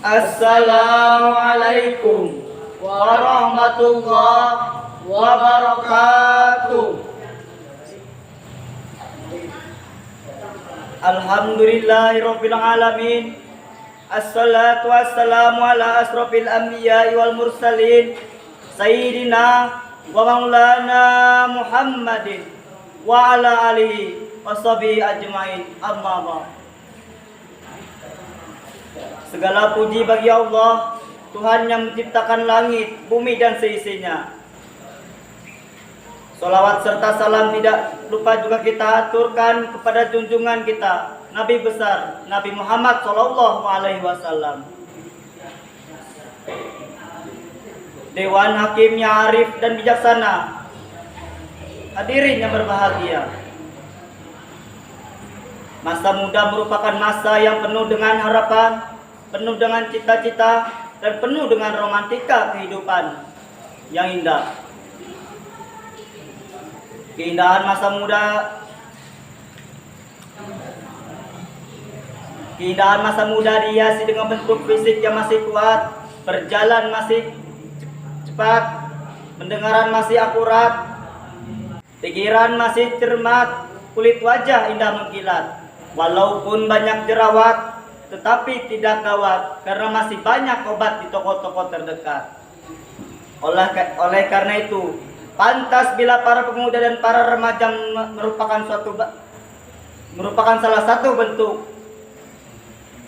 Assalamualaikum warahmatullahi wabarakatuh. Alhamdulillahirabbil alamin. Assalatu wassalamu ala asrofil anbiya'i wal mursalin sayyidina wa maulana Muhammadin wa ala alihi washabihi ajmain. Amma ba'd. Segala puji bagi Allah, Tuhan yang menciptakan langit, bumi dan seisinya. Salawat serta salam tidak lupa juga kita aturkan kepada junjungan kita, Nabi besar, Nabi Muhammad SAW. Dewan Hakim yang arif dan bijaksana, hadirin yang berbahagia. Masa muda merupakan masa yang penuh dengan harapan, penuh dengan cita-cita, dan penuh dengan romantika kehidupan yang indah. Keindahan masa muda dihiasi dengan bentuk fisik yang masih kuat, berjalan masih cepat, pendengaran masih akurat, pikiran masih cermat, kulit wajah indah mengkilat. Walaupun banyak jerawat, tetapi tidak gawat karena masih banyak obat di toko-toko terdekat. Oleh karena itu, pantas bila para pemuda dan para remaja merupakan salah satu bentuk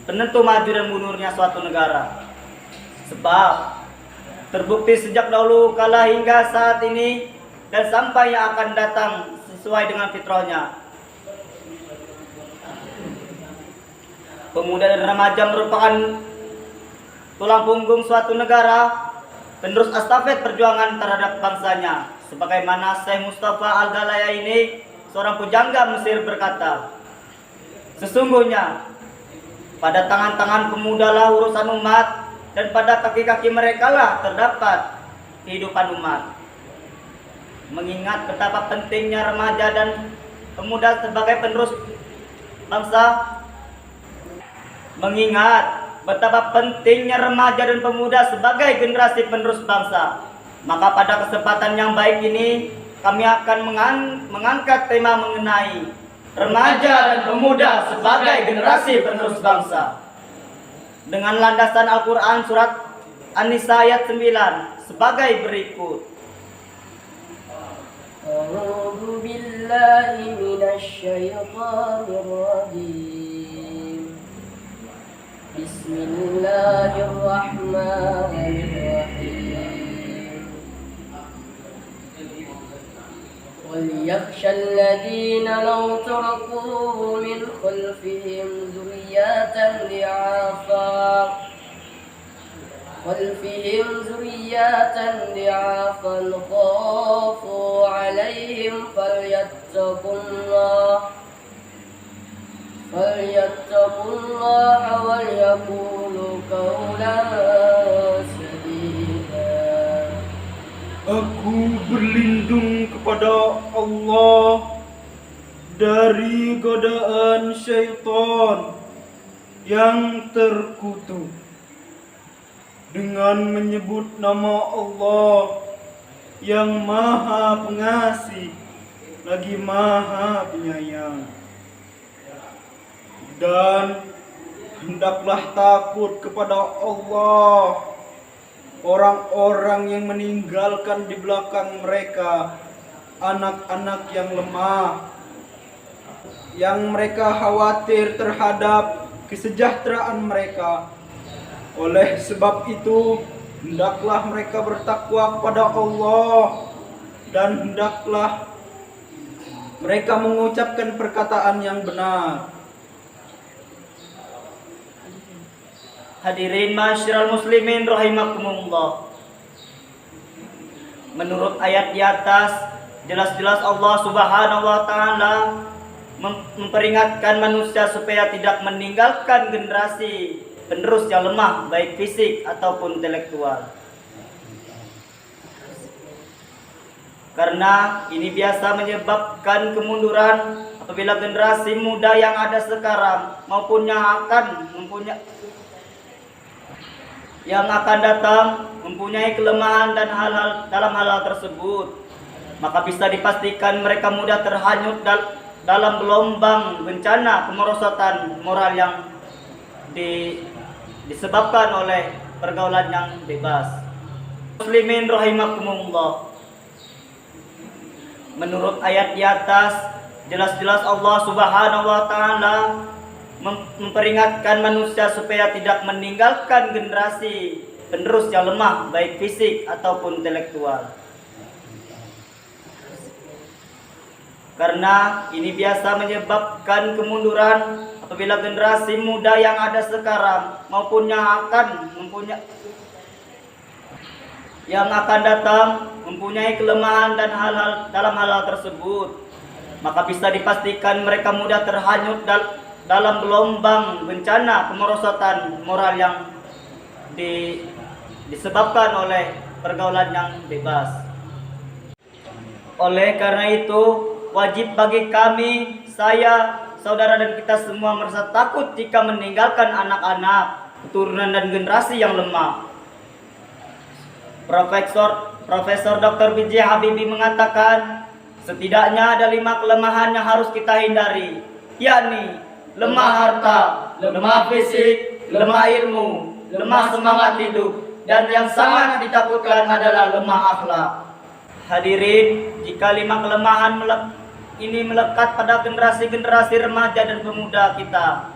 penentu maju dan mundurnya suatu negara. Sebab terbukti sejak dahulu kala hingga saat ini dan sampai yang akan datang sesuai dengan fitrahnya. Pemuda dan remaja merupakan tulang punggung suatu negara, penerus estafet perjuangan terhadap bangsanya. Sebagaimana Syekh Mustafa Al-Ghalaya ini, seorang pujangga Mesir berkata, sesungguhnya pada tangan-tangan pemuda lah urusan umat, dan pada kaki-kaki mereka lah terdapat kehidupan umat. Mengingat betapa pentingnya remaja dan pemuda sebagai penerus bangsa, sebagai generasi penerus bangsa, maka pada kesempatan yang baik ini kami akan mengangkat tema mengenai remaja dan pemuda sebagai generasi penerus bangsa dengan landasan Al-Quran surat An-Nisa ayat 9 sebagai berikut. A'udzu billahi minasy syaithanir rajim. Bismillahirrahmanirrahim. وَلْيَخْشَى الَّذِينَ لَوْ تَرَكُوا مِنْ خَلْفِهِمْ ذُرِّيَّةً ضِعَافًا خَافُوا عَلَيْهِمْ فَلْيَتَّقُوا اللَّهَ وَلْيَقُولُوا قَوْلًا سَدِيدًا. Aku berlindung kepada Allah dari godaan syaitan yang terkutuk dengan menyebut nama Allah yang Maha Pengasih lagi Maha Penyayang. Dan hendaklah takut kepada Allah orang-orang yang meninggalkan di belakang mereka anak-anak yang lemah, yang mereka khawatir terhadap kesejahteraan mereka. Oleh sebab itu, hendaklah mereka bertakwa kepada Allah dan hendaklah mereka mengucapkan perkataan yang benar. Hadirin masyiral muslimin rahimakumullah. Menurut ayat di atas, jelas-jelas Allah Subhanahu wa taala memperingatkan manusia supaya tidak meninggalkan generasi penerus yang lemah baik fisik ataupun intelektual. Karena ini biasa menyebabkan kemunduran apabila generasi muda yang ada sekarang maupun yang akan yang akan datang mempunyai kelemahan dan dalam hal-hal tersebut, maka bisa dipastikan mereka mudah terhanyut dalam gelombang bencana kemerosotan moral yang disebabkan oleh pergaulan yang bebas. Muslimin rahimakumullah. Menurut ayat di atas, jelas-jelas Allah Subhanahu wa taala memperingatkan manusia supaya tidak meninggalkan generasi penerus yang lemah baik fisik ataupun intelektual. Karena ini biasa menyebabkan kemunduran apabila generasi muda yang ada sekarang maupun yang akan datang mempunyai kelemahan dan dalam hal-hal tersebut, maka bisa dipastikan mereka mudah terhanyut dalam gelombang bencana kemerosotan moral yang disebabkan oleh pergaulan yang bebas. Oleh karena itu, wajib bagi kami, saya, saudara dan kita semua merasa takut jika meninggalkan anak-anak, keturunan dan generasi yang lemah. Profesor Dr. B.J. Habibie mengatakan, setidaknya ada 5 kelemahan yang harus kita hindari, yakni lemah harta, lemah fisik, lemah ilmu, lemah semangat hidup, dan yang sangat ditakutkan adalah lemah akhlak. Hadirin, jika 5 kelemahan ini melekat pada generasi-generasi remaja dan pemuda kita,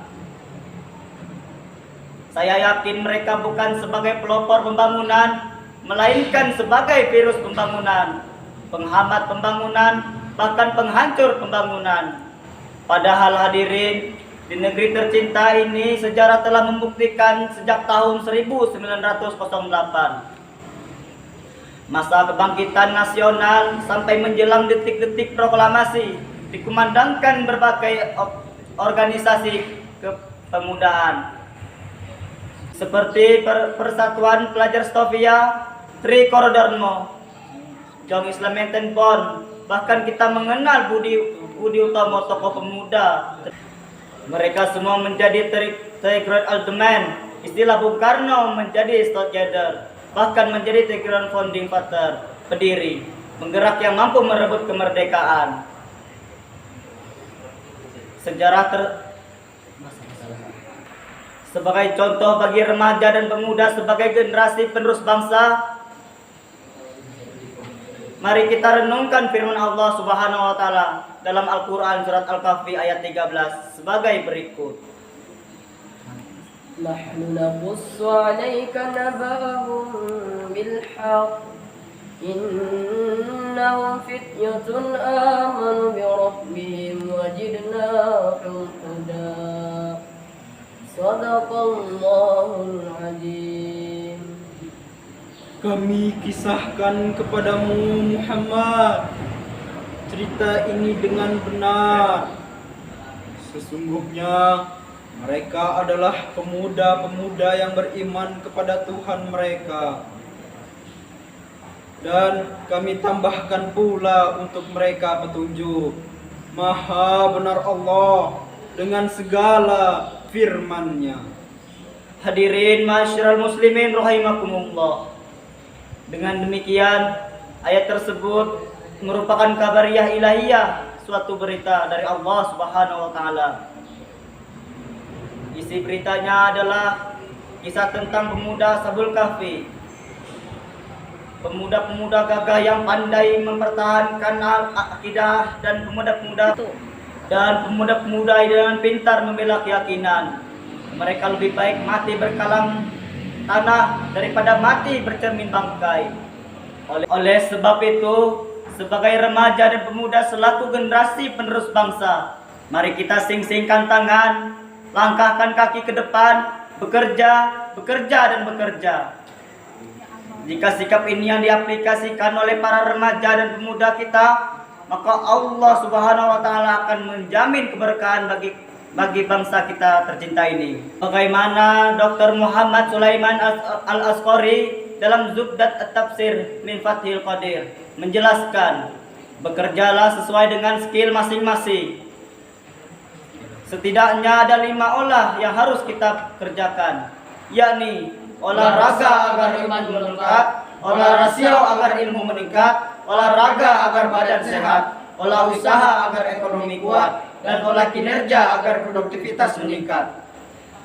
saya yakin mereka bukan sebagai pelopor pembangunan, melainkan sebagai virus pembangunan, penghambat pembangunan, bahkan penghancur pembangunan. Padahal hadirin, di negeri tercinta ini sejarah telah membuktikan sejak tahun 1908 masa kebangkitan nasional sampai menjelang detik-detik proklamasi dikumandangkan berbagai organisasi kepemudaan seperti Persatuan Pelajar Stovia, Tri Korodormo, Jong Islamenten Pon, bahkan kita mengenal Budi Utomo, tokoh pemuda. Mereka semua menjadi The Great Old Man, istilah Bung Karno menjadi Stockgather, bahkan menjadi The Grand Founding Father, pendiri, penggerak yang mampu merebut kemerdekaan. Sebagai contoh bagi remaja dan pemuda sebagai generasi penerus bangsa, mari kita renungkan firman Allah Subhanahu wa taala dalam Al-Qur'an surat Al-Kahfi ayat 13 sebagai berikut. Nahnu naqussu 'alaika naba'ahum bil haqq innahum fityatun amanu bi rabbihim wajidnahum huda. Sadaqallahul azim. Kami kisahkan kepadamu Muhammad cerita ini dengan benar. Sesungguhnya mereka adalah pemuda-pemuda yang beriman kepada Tuhan mereka. Dan kami tambahkan pula untuk mereka petunjuk. Maha benar Allah dengan segala firman-Nya. Hadirin masyarul muslimin rahimakumullah. Dengan demikian, ayat tersebut merupakan kabariyah ilahiyah, suatu berita dari Allah Subhanahu wa taala. Isi beritanya adalah kisah tentang pemuda Ashabul Kahfi. Pemuda-pemuda gagah yang pandai mempertahankan akidah dan pemuda-pemuda dengan pintar membela keyakinan. Mereka lebih baik mati berkalang tanah daripada mati bercermin bangkai. Oleh sebab itu, sebagai remaja dan pemuda selaku generasi penerus bangsa, mari kita sing-singkan tangan, langkahkan kaki ke depan, bekerja dan bekerja. Jika sikap ini yang diaplikasikan oleh para remaja dan pemuda kita, maka Allah Subhanahu wa taala akan menjamin keberkahan bagi bangsa kita tercinta ini. Bagaimana Dr. Muhammad Sulaiman Al-Asqari dalam Zubdat At-Tafsir min Fathil Qadir menjelaskan, bekerjalah sesuai dengan skill masing-masing. Setidaknya ada 5 olah yang harus kita kerjakan, yakni olahraga agar iman meningkat, olah rasio agar ilmu meningkat, olahraga agar badan sehat, olah usaha agar ekonomi kuat, dan olah kinerja agar produktivitas meningkat.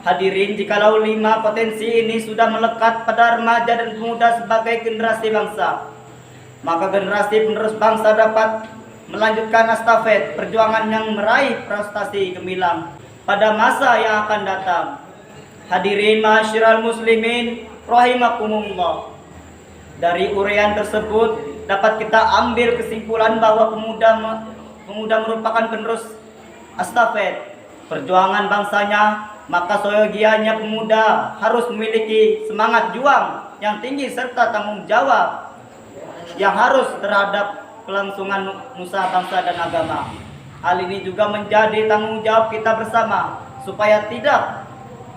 Hadirin, jikalau 5 potensi ini sudah melekat pada remaja dan pemuda sebagai generasi bangsa, maka generasi penerus bangsa dapat melanjutkan estafet perjuangan yang meraih prestasi gemilang pada masa yang akan datang. Hadirin ma'asyiral muslimin rahimakumullah. Dari uraian tersebut dapat kita ambil kesimpulan bahwa pemuda merupakan penerus estafet perjuangan bangsanya. Maka seyogianya pemuda harus memiliki semangat juang yang tinggi serta tanggung jawab yang harus terhadap kelangsungan nusa bangsa dan agama. Hal ini juga menjadi tanggung jawab kita bersama supaya tidak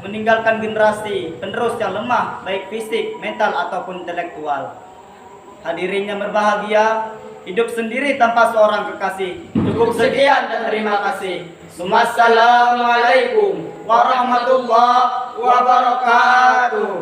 meninggalkan generasi penerus yang lemah baik fisik, mental ataupun intelektual. Hadirin yang berbahagia, hidup sendiri tanpa seorang kekasih. Cukup sekian dan terima kasih. Assalamualaikum warahmatullahi wabarakatuh.